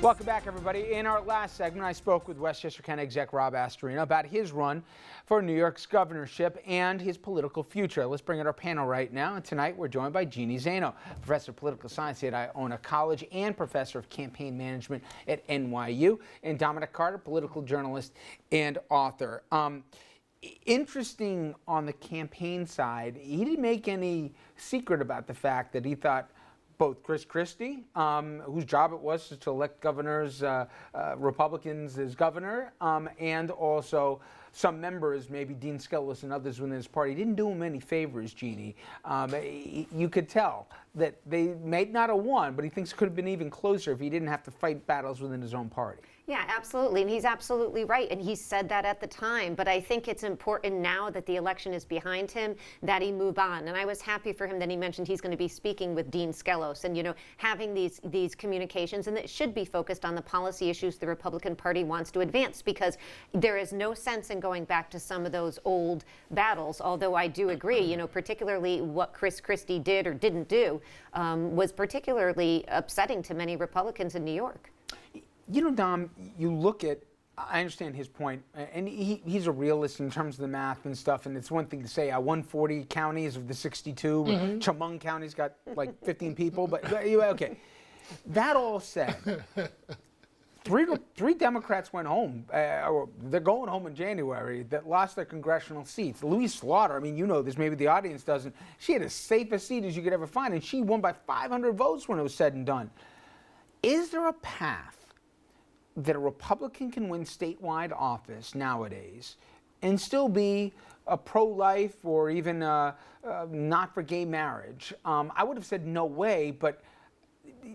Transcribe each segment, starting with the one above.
Welcome back, everybody. In our last segment, I spoke with Westchester County Exec Rob Astorino about his run for New York's governorship and his political future. Let's bring in our panel right now. And tonight, we're joined by Jeannie Zaino, professor of political science at Iona College and professor of campaign management at NYU, and Dominic Carter, political journalist and author. Interesting on the campaign side, he didn't make any secret about the fact that he thought both Chris Christie, whose job it was to elect governors, Republicans as governor, and also some members, maybe Dean Skelos and others within his party, didn't do him any favors, Jeannie. You could tell that they may not have won, but he thinks it could have been even closer if he didn't have to fight battles within his own party. Yeah, absolutely, and he's absolutely right, and he said that at the time, but I think it's important now that the election is behind him that he move on, and I was happy for him that he mentioned he's going to be speaking with Dean Skelos and, you know, having these communications, and it should be focused on the policy issues the Republican Party wants to advance, because there is no sense in going back to some of those old battles, although I do agree, you know, particularly what Chris Christie did or didn't do was particularly upsetting to many Republicans in New York. You know, Dom, you look at, I understand his point, and he's a realist in terms of the math and stuff, and it's one thing to say 140 counties of the 62, Chemung County's got like 15 people, but okay. That all said, three Democrats went home, or they're going home in January, that lost their congressional seats. Louise Slaughter, I mean, you know this, maybe the audience doesn't, she had as safe a seat as you could ever find, and she won by 500 votes when it was said and done. Is there a path that a Republican can win statewide office nowadays and still be a pro-life or even not for gay marriage? I would have said no way, but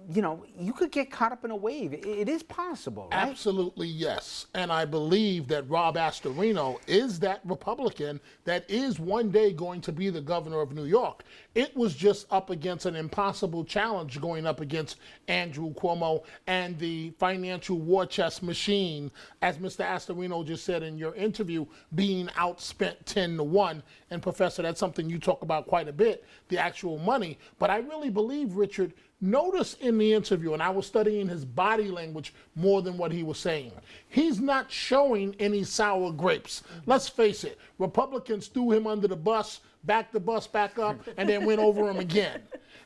you know, you could get caught up in a wave. It is possible, right? Absolutely, yes. And I believe that Rob Astorino is that Republican that is one day going to be the governor of New York. It was just up against an impossible challenge going up against Andrew Cuomo and the financial war chest machine, as Mr. Astorino just said in your interview, being outspent 10-1. And Professor, that's something you talk about quite a bit, the actual money. But I really believe, Richard, notice in the interview, and I was studying his body language more than what he was saying, he's not showing any sour grapes. Let's face it, Republicans threw him under the bus, backed the bus back up, and then went over him again.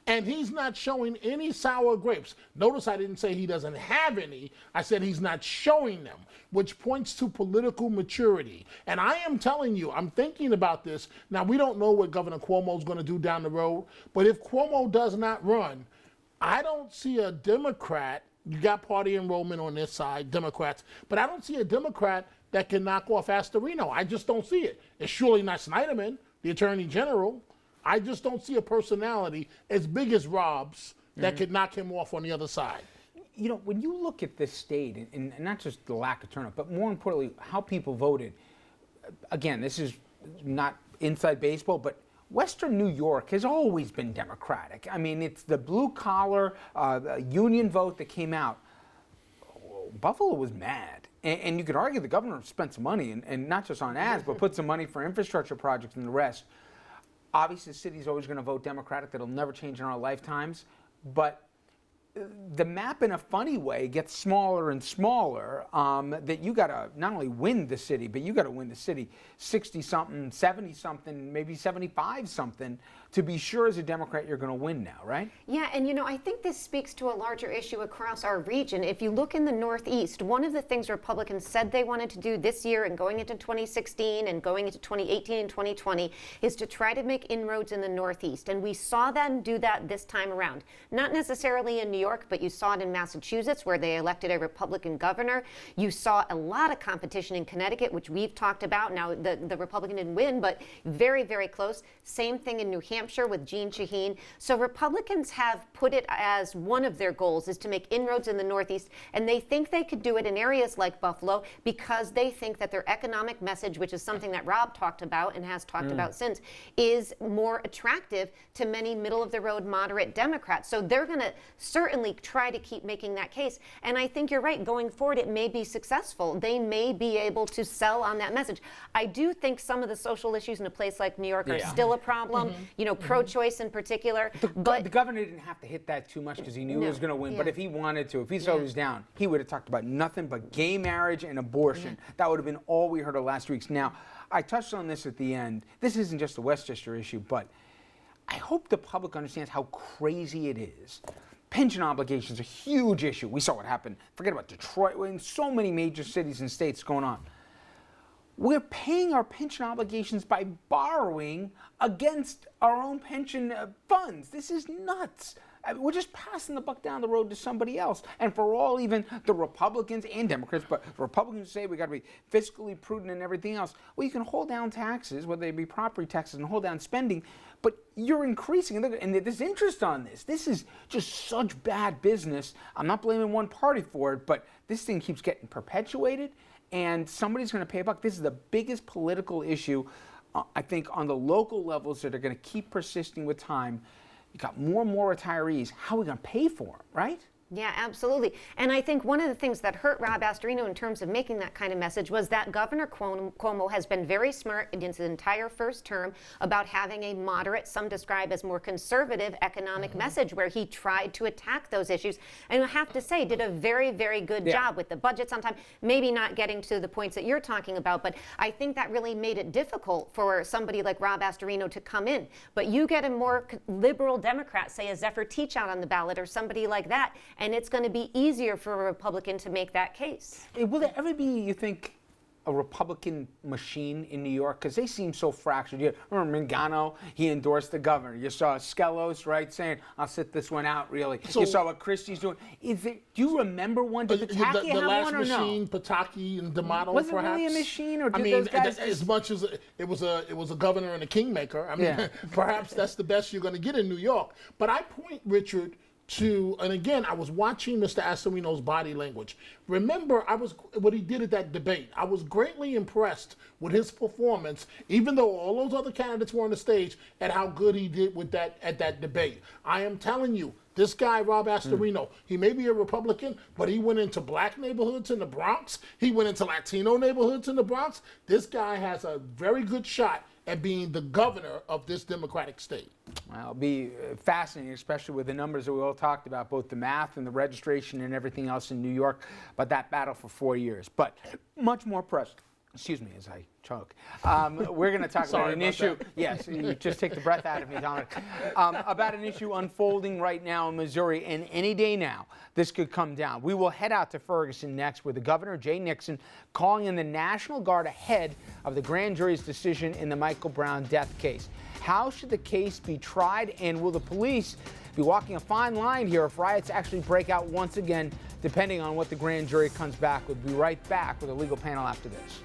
And he's not showing any sour grapes. Notice I didn't say he doesn't have any. I said he's not showing them, which points to political maturity. And I am telling you, I'm thinking about this. Now, we don't know what Governor Cuomo is going to do down the road, but if Cuomo does not run, I don't see a Democrat, you got party enrollment on this side, Democrats, but I don't see a Democrat that can knock off Astorino. I just don't see it. It's surely not Snyderman, the Attorney General. I just don't see a personality as big as Rob's that could knock him off on the other side. You know, when you look at this state, and not just the lack of turnout, but more importantly, how people voted, again, this is not inside baseball, but Western New York has always been Democratic. I mean, it's the blue-collar union vote that came out. Buffalo was mad. And you could argue the governor spent some money, and not just on ads, but put some money for infrastructure projects and the rest. Obviously, the city's always going to vote Democratic. That'll never change in our lifetimes. But the map, in a funny way, gets smaller and smaller, that you got to not only win the city, but you got to win the city 60-something, 70-something, maybe 75-something to be sure as a Democrat you're going to win now, right? Yeah, and you know, I think this speaks to a larger issue across our region. If you look in the Northeast, one of the things Republicans said they wanted to do this year and going into 2016 and going into 2018 and 2020 is to try to make inroads in the Northeast. And we saw them do that this time around. Not necessarily in New York, but you saw it in Massachusetts where they elected a Republican governor. You saw a lot of competition in Connecticut, which we've talked about. Now, the Republican didn't win, but very, very close. Same thing in New Hampshire with Jeanne Shaheen. So Republicans have put it as one of their goals is to make inroads in the Northeast, and they think they could do it in areas like Buffalo because they think that their economic message, which is something that Rob talked about and has talked about since, is more attractive to many middle-of-the-road moderate Democrats. So they're going to certainly certainly try to keep making that case. And I think you're right. Going forward, it may be successful. They may be able to sell on that message. I do think some of the social issues in a place like New York are still a problem, pro-choice in particular. But the governor didn't have to hit that too much because he knew he was going to win. But if he wanted to, if he saw he was down, he would have talked about nothing but gay marriage and abortion. That would have been all we heard of last week's. Now, I touched on this at the end. This isn't just a Westchester issue, but I hope the public understands how crazy it is. Pension obligations are a huge issue. We saw what happened. Forget about Detroit. We're in so many major cities and states going on. We're paying our pension obligations by borrowing against our own pension funds. This is nuts. I mean, we're just passing the buck down the road to somebody else. And for all, even the Republicans and Democrats, but Republicans say we got to be fiscally prudent and everything else. Well, you can hold down taxes, whether they be property taxes, and hold down spending, but you're increasing, and there's interest on this. This is just such bad business. I'm not blaming one party for it, but this thing keeps getting perpetuated, and somebody's going to pay a buck. This is the biggest political issue, I think, on the local levels that are going to keep persisting with time. You got more and more retirees. How are we going to pay for them, right? Yeah, absolutely. And I think one of the things that hurt Rob Astorino in terms of making that kind of message was that Governor Cuomo has been very smart in his entire first term about having a moderate, some describe as more conservative economic message where he tried to attack those issues. And I have to say, did a very, very good job with the budget sometimes, maybe not getting to the points that you're talking about, but I think that really made it difficult for somebody like Rob Astorino to come in. But you get a more liberal Democrat, say a Zephyr Teachout on the ballot or somebody like that, and it's going to be easier for a Republican to make that case. Will there ever be, you think, a Republican machine in New York? Because they seem so fractured. You remember Mangano, he endorsed the governor. You saw Skelos, right, saying, I'll sit this one out, really. So, you saw what Christie's doing. Do you remember one? Did Pataki have last one or machine, no? Pataki and D'Amato, Was it perhaps? really a machine, or did I mean, those guys as much as it was a governor and a kingmaker. I mean, perhaps that's the best you're going to get in New York. But I point, Richard, and again, I was watching Mr. Astorino's body language. Remember, what he did at that debate. I was greatly impressed with his performance, even though all those other candidates were on the stage, at how good he did at that debate. I am telling you, this guy, Rob Astorino, he may be a Republican, but he went into black neighborhoods in the Bronx. He went into Latino neighborhoods in the Bronx. This guy has a very good shot at being the governor of this Democratic state. Well, it'll be fascinating, especially with the numbers that we all talked about, both the math and the registration and everything else in New York, but that battle for 4 years. But much more press. Excuse me as I choke. We're going to talk about an issue. Yes, you just take the breath out of me, Dominic. About an issue unfolding right now in Missouri, and any day now, this could come down. We will head out to Ferguson next with the Governor, Jay Nixon, calling in the National Guard ahead of the grand jury's decision in the Michael Brown death case. How should the case be tried, and will the police be walking a fine line here if riots actually break out once again, depending on what the grand jury comes back with? We'll be right back with a legal panel after this.